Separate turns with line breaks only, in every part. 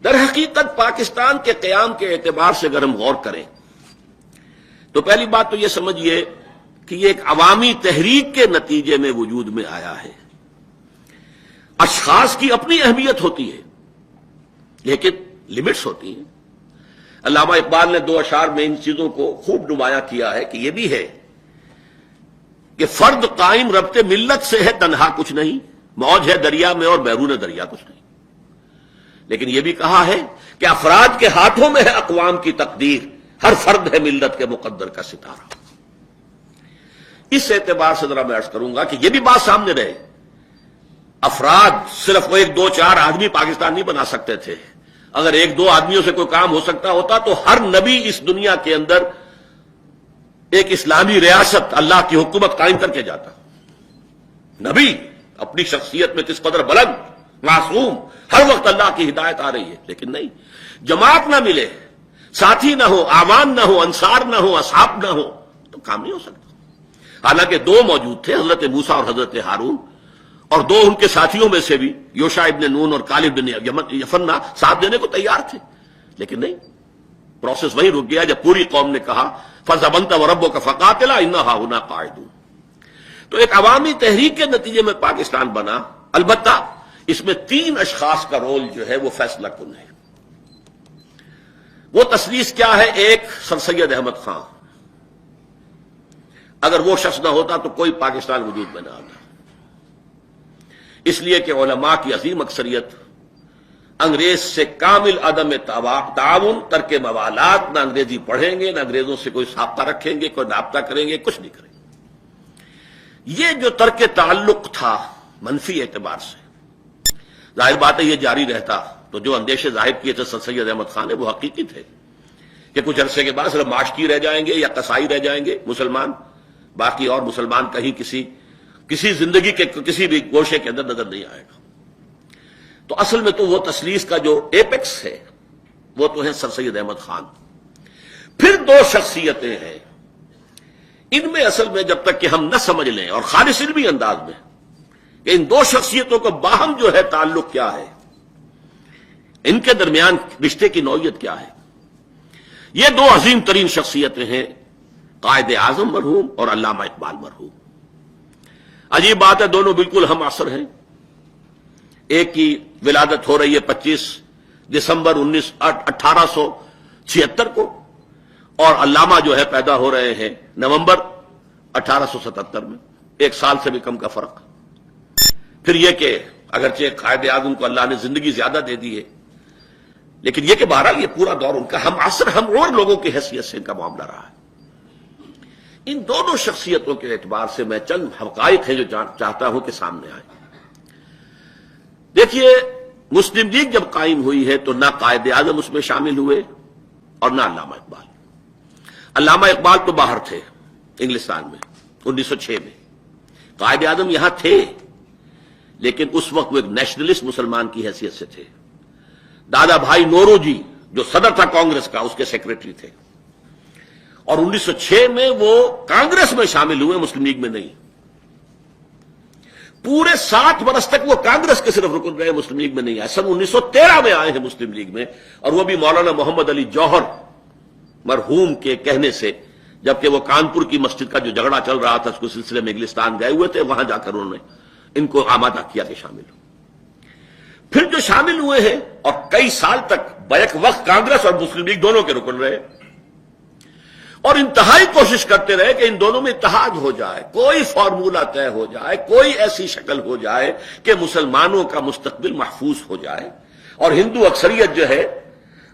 در حقیقت پاکستان کے قیام کے اعتبار سے اگر ہم غور کریں تو پہلی بات تو یہ سمجھیے کہ یہ ایک عوامی تحریک کے نتیجے میں وجود میں آیا ہے۔ اشخاص کی اپنی اہمیت ہوتی ہے لیکن لمٹس ہوتی ہیں۔ علامہ اقبال نے 2 اشعار میں ان چیزوں کو خوب نمایاں کیا ہے کہ یہ بھی ہے کہ فرد قائم ربط ملت سے ہے تنہا کچھ نہیں، موج ہے دریا میں اور بیرون دریا کچھ نہیں۔ لیکن یہ بھی کہا ہے کہ افراد کے ہاتھوں میں ہے اقوام کی تقدیر، ہر فرد ہے ملت کے مقدر کا ستارہ۔ اس اعتبار سے ذرا میں عرض کروں گا کہ یہ بھی بات سامنے رہے، افراد صرف وہ 1 2 4 آدمی پاکستان نہیں بنا سکتے تھے۔ اگر 1 2 آدمیوں سے کوئی کام ہو سکتا ہوتا تو ہر نبی اس دنیا کے اندر ایک اسلامی ریاست، اللہ کی حکومت قائم کر کے جاتا۔ نبی اپنی شخصیت میں کس قدر بلند، معصوم، ہر وقت اللہ کی ہدایت آ رہی ہے، لیکن نہیں، جماعت نہ ملے، ساتھی نہ ہو، اعوان نہ ہو، انصار نہ ہو، اصحاب نہ ہو تو کام نہیں ہو سکتا۔ حالانکہ 2 موجود تھے، حضرت موسیٰ اور حضرت ہارون، اور 2 ان کے ساتھیوں میں سے بھی یوشع ابن نون اور کالب بن یفنہ ساتھ دینے کو تیار تھے، لیکن نہیں، پروسیس وہیں رک گیا جب پوری قوم نے کہا فَذَبَنْتَ وَرَبُّكَ فَقَاتِلَا إِنَّا هَاهُنَا قَاعِدُونَ۔ تو ایک عوامی تحریک کے نتیجے میں پاکستان بنا، البتہ اس میں 3 اشخاص کا رول جو ہے وہ فیصلہ کن ہے۔ وہ تسلیس کیا ہے؟ ایک سر سید احمد خان، اگر وہ شخص نہ ہوتا تو کوئی پاکستان وجود میں نہ آتا، اس لیے کہ علماء کی عظیم اکثریت انگریز سے کامل عدم تعاون، ترک موالات، نہ انگریزی پڑھیں گے، نہ انگریزوں سے کوئی سابقہ رکھیں گے، کوئی رابطہ کریں گے، کچھ نہیں کریں گے۔ یہ جو ترک تعلق تھا منفی اعتبار سے، ظاہر بات ہے یہ جاری رہتا تو جو اندیشے ظاہر کیے تھے سر سید احمد خان نے وہ حقیقی تھے کہ کچھ عرصے کے بعد صرف ماشکی رہ جائیں گے یا قصائی رہ جائیں گے مسلمان، باقی اور مسلمان کہیں کسی زندگی کے کسی بھی گوشے کے اندر نظر نہیں آئے گا۔ تو اصل میں تو وہ تسلیس کا جو ایپیکس ہے وہ تو ہے سر سید احمد خان۔ پھر 2 شخصیتیں ہیں، ان میں اصل میں جب تک کہ ہم نہ سمجھ لیں اور خالص علمی انداز میں کہ ان 2 شخصیتوں کا باہم جو ہے تعلق کیا ہے، ان کے درمیان رشتے کی نوعیت کیا ہے، یہ 2 عظیم ترین شخصیتیں ہیں، قائد اعظم مرحوم اور علامہ اقبال مرحوم۔ عجیب بات ہے، دونوں بالکل ہم عصر ہیں، ایک کی ولادت ہو رہی ہے 25 دسمبر 1876 کو، اور علامہ جو ہے پیدا ہو رہے ہیں نومبر 1877 میں، 1 سال سے بھی کم کا فرق۔ پھر یہ کہ اگرچہ قائد اعظم کو اللہ نے زندگی زیادہ دے دی ہے، لیکن یہ کہ بہرحال یہ پورا دور ان کا ہم عصر، ہم اور لوگوں کی حیثیت سے ان کا معاملہ رہا ہے۔ ان دونوں شخصیتوں کے اعتبار سے میں چند حقائق ہیں جو چاہتا ہوں کہ سامنے آئے۔ دیکھیے، مسلم لیگ جب قائم ہوئی ہے تو نہ قائد اعظم اس میں شامل ہوئے اور نہ علامہ اقبال۔ علامہ اقبال تو باہر تھے انگلستان میں 1906 میں، قائد اعظم یہاں تھے لیکن اس وقت وہ ایک نیشنلسٹ مسلمان کی حیثیت سے تھے۔ دادا بھائی نورو جی جو صدر تھا کانگریس کا، اس کے سیکریٹری تھے، اور 1906 میں وہ کانگریس میں شامل ہوئے، مسلم لیگ میں نہیں۔ پورے 7 برس تک وہ کانگریس کے صرف رکن رہے، مسلم لیگ میں نہیں آئے۔ سن 1913 میں آئے ہیں مسلم لیگ میں، اور وہ بھی مولانا محمد علی جوہر مرحوم کے کہنے سے، جبکہ وہ کانپور کی مسجد کا جو جھگڑا چل رہا تھا اس کے سلسلے میں انگلستان گئے ہوئے تھے، وہاں جا کر انہوں نے ان کو آمادہ کیا کہ شامل ہو۔ پھر جو شامل ہوئے ہیں اور کئی سال تک بیک وقت کانگریس اور مسلم لیگ دونوں کے رکن رہے، اور انتہائی کوشش کرتے رہے کہ ان دونوں میں اتحاد ہو جائے، کوئی فارمولہ طے ہو جائے، کوئی ایسی شکل ہو جائے کہ مسلمانوں کا مستقبل محفوظ ہو جائے، اور ہندو اکثریت جو ہے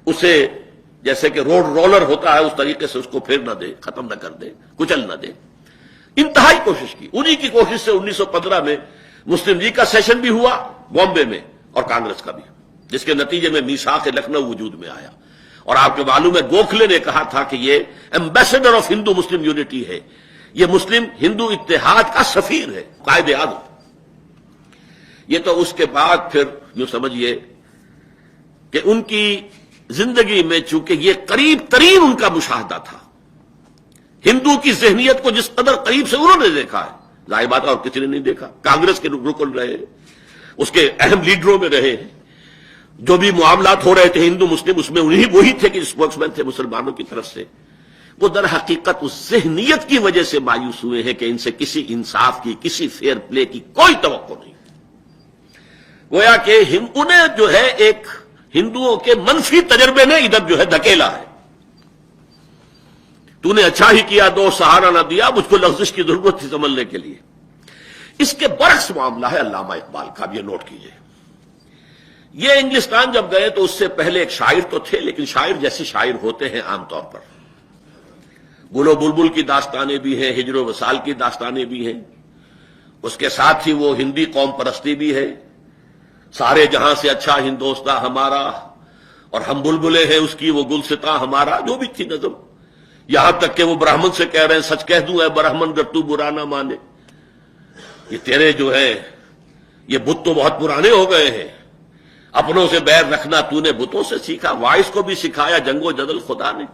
اسے جیسے کہ روڈ رولر ہوتا ہے اس طریقے سے اس کو پھیر نہ دے، ختم نہ کر دے، کچل نہ دے۔ انتہائی کوشش کی، انہی کی کوشش سے 1915 میں مسلم لیگ کا سیشن بھی ہوا بامبے میں اور کانگریس کا بھی، جس کے نتیجے میں میثاق لکھنؤ وجود میں آیا۔ اور آپ کو معلوم ہے گوکھلے نے کہا تھا کہ یہ ambassador of Hindu Muslim unity ہے، یہ مسلم ہندو اتحاد کا سفیر ہے، قائد اعظم۔ یہ تو اس کے بعد پھر یوں سمجھیے کہ ان کی زندگی میں چونکہ یہ قریب ترین ان کا مشاہدہ تھا، ہندو کی ذہنیت کو جس قدر قریب سے انہوں نے دیکھا ہے، ظاہر بات اور کسی نے نہیں دیکھا۔ کانگریس کے رکن رہے، اس کے اہم لیڈروں میں رہے، جو بھی معاملات ہو رہے تھے ہندو مسلم، اس میں وہی تھے کہ اسپوکس مین تھے مسلمانوں کی طرف سے، وہ در حقیقت اس ذہنیت کی وجہ سے مایوس ہوئے ہیں کہ ان سے کسی انصاف کی، کسی فیئر پلے کی کوئی توقع نہیں۔ گویا کہ انہیں جو ہے ایک ہندوؤں کے منفی تجربے نے ادھر جو ہے دھکیلا ہے۔ تو نے اچھا ہی کیا، دو سہارا نہ دیا، مجھ کو لغزش کی ضرورت تھی سنبھلنے کے لیے۔ اس کے برعکس معاملہ ہے علامہ اقبال کا، اب یہ نوٹ کیجئے۔ یہ انگلستان جب گئے تو اس سے پہلے ایک شاعر تو تھے، لیکن شاعر جیسے شاعر ہوتے ہیں عام طور پر، گل و بلبل کی داستانیں بھی ہیں، ہجر و وصال کی داستانیں بھی ہیں، اس کے ساتھ ہی وہ ہندی قوم پرستی بھی ہے، سارے جہاں سے اچھا ہندوستاں ہمارا، اور ہم بلبلے ہیں اس کی وہ گلستاں ہمارا، جو بھی تھی نظم، یہاں تک کہ وہ برہمن سے کہہ رہے ہیں سچ کہہ دوں اے برہمن گر تو برا نہ مانے، یہ تیرے جو ہے یہ بت تو بہت پرانے ہو گئے ہیں، اپنوں سے بیر رکھنا تو نے بتوں سے سیکھا، وائس کو بھی سکھایا جنگ و جدل خدا نے،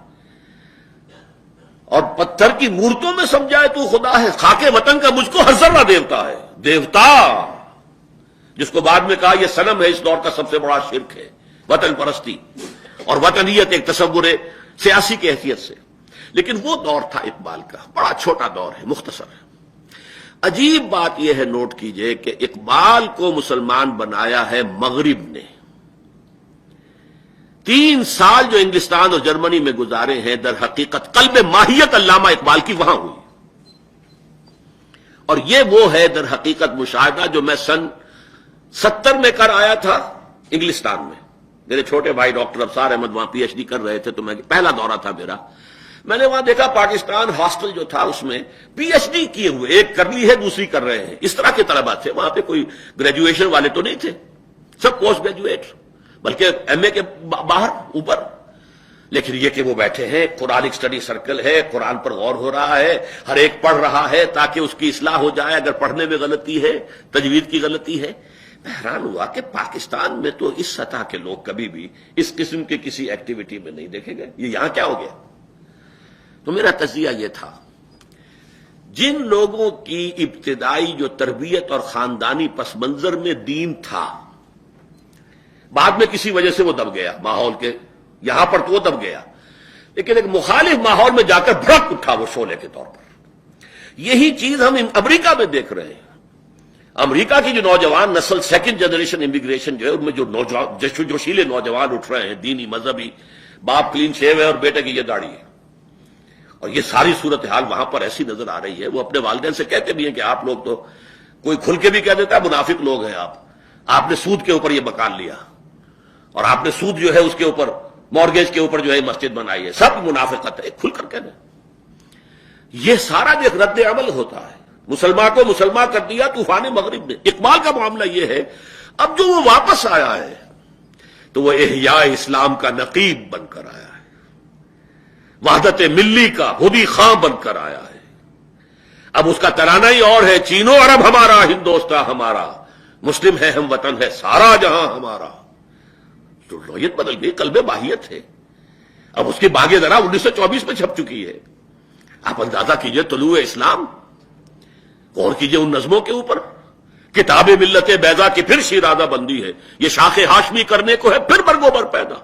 اور پتھر کی مورتوں میں سمجھائے تو خدا ہے، خاک وطن کا مجھ کو ہر ذرہ دیوتا ہے، دیوتا جس کو بعد میں کہا یہ صنم ہے، اس دور کا سب سے بڑا شرک ہے وطن پرستی، اور وطنیت ایک تصور سیاسی کی حیثیت سے۔ لیکن وہ دور تھا اقبال کا، بڑا چھوٹا دور ہے، مختصر ہے۔ عجیب بات یہ ہے، نوٹ کیجئے کہ اقبال کو مسلمان بنایا ہے مغرب نے۔ 3 سال جو انگلستان اور جرمنی میں گزارے ہیں، در حقیقت قلب ماہیت علامہ اقبال کی وہاں ہوئی، اور یہ وہ ہے در حقیقت مشاہدہ جو میں سن 70 میں کر آیا تھا انگلستان میں۔ میرے چھوٹے بھائی ڈاکٹر ابصار احمد وہاں پی ایچ ڈی کر رہے تھے، تو میں پہلا دورہ تھا میرا، میں نے وہاں دیکھا پاکستان ہاسٹل جو تھا اس میں پی ایچ ڈی کیے ہوئے، ایک کر لی ہے دوسری کر رہے ہیں، اس طرح کے طلباء تھے وہاں پہ، کوئی گریجویشن والے تو نہیں تھے، سب پوسٹ گریجویٹ، بلکہ ایم اے کے باہر اوپر۔ لیکن یہ کہ وہ بیٹھے ہیں، قرآنک سٹڈی سرکل ہے، قرآن پر غور ہو رہا ہے، ہر ایک پڑھ رہا ہے تاکہ اس کی اصلاح ہو جائے اگر پڑھنے میں غلطی ہے، تجوید کی غلطی ہے۔ میں حیران ہوا کہ پاکستان میں تو اس سطح کے لوگ کبھی بھی اس قسم کے کسی ایکٹیویٹی میں نہیں دیکھے گئے، یہ یہاں کیا ہو گیا؟ تو میرا تجزیہ یہ تھا، جن لوگوں کی ابتدائی جو تربیت اور خاندانی پس منظر میں دین تھا، بعد میں کسی وجہ سے وہ دب گیا ماحول کے، یہاں پر تو وہ دب گیا، لیکن ایک مخالف ماحول میں جا کر بھڑک اٹھا وہ شعلے کے طور پر۔ یہی چیز ہم امریکہ میں دیکھ رہے ہیں۔ امریکہ کی جو نوجوان نسل، سیکنڈ جنریشن امیگریشن جو ہے، ان میں جو جوشیلے نوجوان اٹھ رہے ہیں، دینی مذہبی، باپ کلین شیو ہے اور بیٹے کی یہ داڑھی ہے، اور یہ ساری صورتحال وہاں پر ایسی نظر آ رہی ہے۔ وہ اپنے والدین سے کہتے بھی ہیں کہ آپ لوگ تو، کوئی کھل کے بھی کہہ دیتا ہے منافق لوگ ہیں آپ نے سود کے اوپر یہ مکان لیا، اور آپ نے سود جو ہے اس کے اوپر، مورگیج کے اوپر جو ہے مسجد بنائی ہے، سب منافقت ہے، کھل کر کہنا۔ یہ سارا جو ایک رد عمل ہوتا ہے، مسلمان کو مسلمان کر دیا طوفان مغرب نے۔ اقبال کا معاملہ یہ ہے، اب جو وہ واپس آیا ہے تو وہ احیاء اسلام کا نقیب بن کر آیا ہے، وحدت ملی کا خودی خواں بن کر آیا ہے۔ اب اس کا ترانہ ہی اور ہے، چینو عرب ہمارا، ہندوستان ہمارا، مسلم ہے ہم وطن ہے سارا جہاں ہمارا۔ تو رویت بدل گئی، قلب ماہیت ہے۔ اب اس کی باغ ذرا 1924 میں چھپ چکی ہے۔ آپ اندازہ کیجئے طلوع اسلام، غور کیجئے ان نظموں کے اوپر، کتاب ملت بیضا کی پھر شیرازہ بندی ہے، یہ شاخ ہاشمی کرنے کو ہے پھر برگوبر پیدا،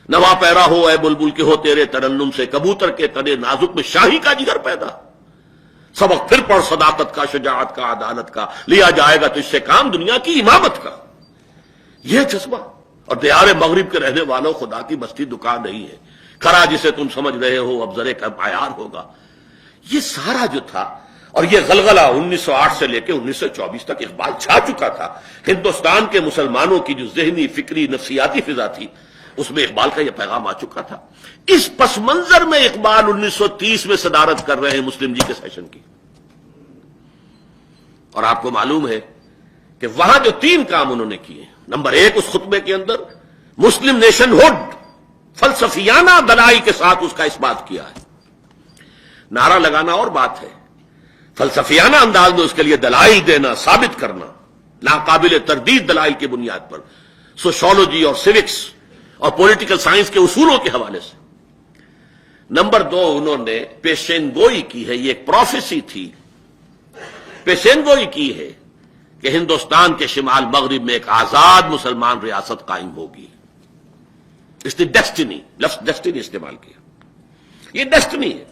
نوا پیرا ہو اے بلبل کے ہو تیرے ترنم سے، کبوتر کے تنے نازک میں شاہی کا جگر پیدا، سبق پھر پڑھ صداقت کا، شجاعت کا، عدالت کا، لیا جائے گا تجھ سے کام دنیا کی امامت کا۔ یہ جذبہ، اور دیار مغرب کے رہنے والوں، خدا کی بستی دکان نہیں ہے، کھرا جسے تم سمجھ رہے ہو اب ذرے کا معیار ہوگا۔ یہ سارا جو تھا، اور یہ غلغلہ 1908 سے لے کے 1924 تک اقبال چھا چکا تھا۔ ہندوستان کے مسلمانوں کی جو ذہنی، فکری، نفسیاتی فضا تھی، اس میں اقبال کا یہ پیغام آ چکا تھا۔ اس پس منظر میں اقبال 1930 میں صدارت کر رہے ہیں مسلم جی کے سیشن کی، اور آپ کو معلوم ہے کہ وہاں جو 3 کام انہوں نے کیے، نمبر 1، اس خطبے کے اندر مسلم نیشن ہوڈ فلسفیانہ دلائل کے ساتھ اس کا اس بات کیا ہے۔ نعرہ لگانا اور بات ہے، فلسفیانہ انداز میں اس کے لیے دلائل دینا، ثابت کرنا، ناقابل تردید دلائل کی بنیاد پر، سوشولوجی اور سیوکس اور پولیٹیکل سائنس کے اصولوں کے حوالے سے۔ نمبر 2، انہوں نے پیشین گوئی کی ہے، یہ ایک پروفیسی تھی، پیشین گوئی کی ہے کہ ہندوستان کے شمال مغرب میں ایک آزاد مسلمان ریاست قائم ہوگی. اس نے ڈیسٹنی، لفظ ڈیسٹنی استعمال کیا. یہ ڈیسٹنی ہے.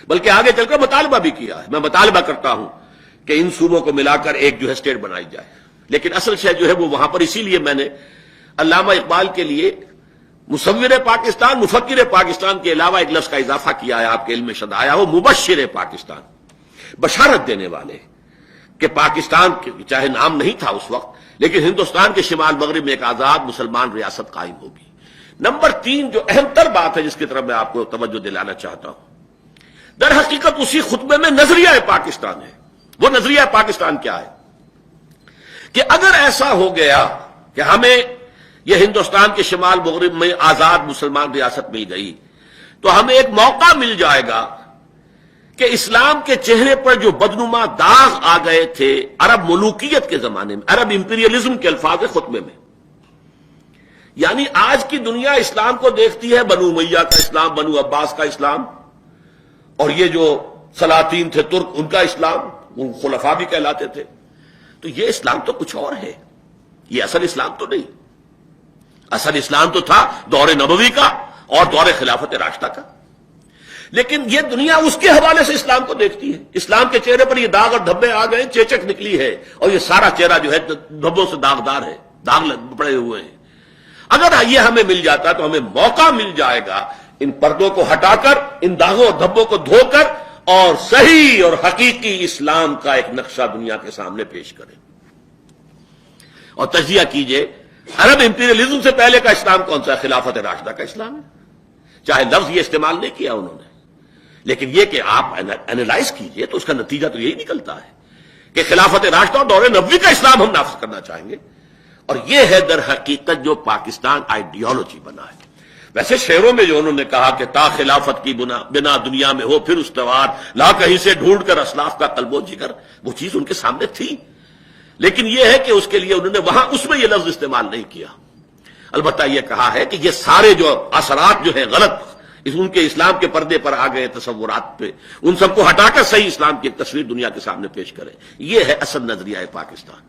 بلکہ آگے چل کر مطالبہ بھی کیا ہے. میں مطالبہ کرتا ہوں کہ ان صوبوں کو ملا کر ایک جو ہے اسٹیٹ بنائی جائے. لیکن اصل شے جو ہے وہ وہاں پر، اسی لیے میں نے علامہ اقبال کے لیے مصور پاکستان، مفکر پاکستان کے علاوہ ایک لفظ کا اضافہ کیا ہے. آپ کے علم میں شد آیا ہو، مبشر پاکستان، بشارت دینے والے کہ پاکستان چاہے نام نہیں تھا اس وقت، لیکن ہندوستان کے شمال مغرب میں ایک آزاد مسلمان ریاست قائم ہوگی. نمبر 3 جو اہم تر بات ہے جس کی طرف میں آپ کو توجہ دلانا چاہتا ہوں، در حقیقت اسی خطبے میں نظریہ پاکستان ہے. وہ نظریہ پاکستان کیا ہے کہ اگر ایسا ہو گیا کہ ہمیں یہ ہندوستان کے شمال مغرب میں آزاد مسلمان ریاست مل گئی، تو ہمیں ایک موقع مل جائے گا کہ اسلام کے چہرے پر جو بدنما داغ آ گئے تھے عرب ملوکیت کے زمانے میں، عرب امپیریلزم کے الفاظ خطبے میں، یعنی آج کی دنیا اسلام کو دیکھتی ہے بنو امیہ کا اسلام، بنو عباس کا اسلام، اور یہ جو سلاطین تھے ترک ان کا اسلام، وہ خلفاء بھی کہلاتے تھے. تو یہ اسلام تو کچھ اور ہے، یہ اصل اسلام تو نہیں. اصل اسلام تو تھا دور نبوی کا اور دور خلافت راشدہ کا. لیکن یہ دنیا اس کے حوالے سے اسلام کو دیکھتی ہے. اسلام کے چہرے پر یہ داغ اور دھبے آ گئے، چیچک نکلی ہے، اور یہ سارا چہرہ جو ہے دھبوں سے داغدار ہے، داغ پڑے ہوئے ہیں. اگر یہ ہمیں مل جاتا تو ہمیں موقع مل جائے گا ان پردوں کو ہٹا کر، ان داغوں اور دھبوں کو دھو کر، اور صحیح اور حقیقی اسلام کا ایک نقشہ دنیا کے سامنے پیش کریں. اور تجزیہ کیجئے، عرب امپیریلزم سے پہلے کا اسلام کون سا ہے؟ خلافت راشدہ کا اسلام ہے. چاہے لفظ یہ استعمال نہیں کیا انہوں نے، لیکن یہ کہ آپ اینالائز کیجئے تو اس کا نتیجہ تو یہی نکلتا ہے کہ خلافت راشدہ اور دور نبوی کا اسلام ہم نافذ کرنا چاہیں گے. اور یہ ہے در حقیقت جو پاکستان آئیڈیالوجی بنا ہے. ویسے شعروں میں جو انہوں نے کہا کہ تا خلافت کی بنا دنیا میں ہو پھر استوار، لا کہیں سے ڈھونڈ کر اسلاف کا قلب و جگر، وہ چیز ان کے سامنے تھی. لیکن یہ ہے کہ اس کے لیے انہوں نے وہاں اس میں یہ لفظ استعمال نہیں کیا. البتہ یہ کہا ہے کہ یہ سارے جو اثرات جو ہیں غلط ان کے اسلام کے پردے پر آ گئے تصورات پہ، ان سب کو ہٹا کر صحیح اسلام کی ایک تصویر دنیا کے سامنے پیش کرے. یہ ہے اصل نظریہ پاکستان.